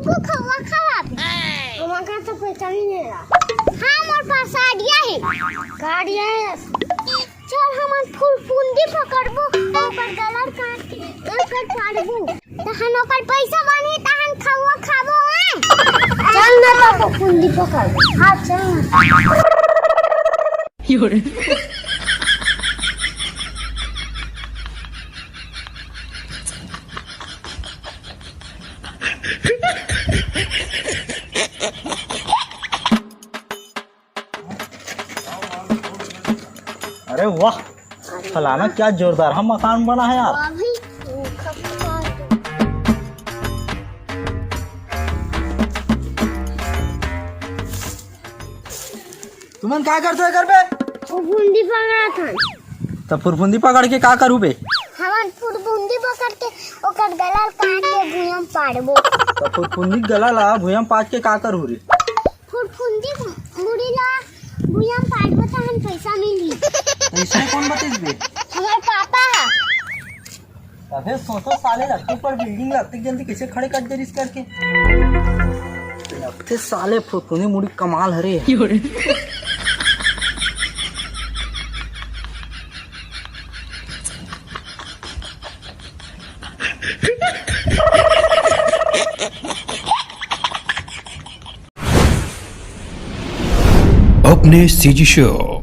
हमको खवा खवा हमारा तो पैसा नहीं है। हाँ हमारे पास आइडिया है चल हम फुंदी पकड़बो ओकर गलर काट के ओकर फाड़बो तहन ओकर पैसा बनी तहन खवा खाबो चल ना तो फुंदी पकड़। हाँ चल ना अरे वाह फलाना क्या जोरदार हम मकान बना है यार। तुमन क्या करते हो घर पे? फुंदी पकड़ा था तो फुरफुंदी पकड़ के क्या करूँ बे? हम फुंदी पकड़ के ओकर गलर काट के भुयम पाड़बो। तो फुरफुंदी गला ला भुयम पाट के क्या करूँ रे? फुंदी मुड़ी ला भुयम पाड़बो तहन पैसा मिली। पैसा कौन बतेस बे? हमारे पापा अबे सोचो साले लगते पर बिल्डिंग लगते जल्दी कैसे खड़े कर दे रिस करके लगते साले फुरफुंदी मुड़ी कमाल हरे। अपने सीजी शो।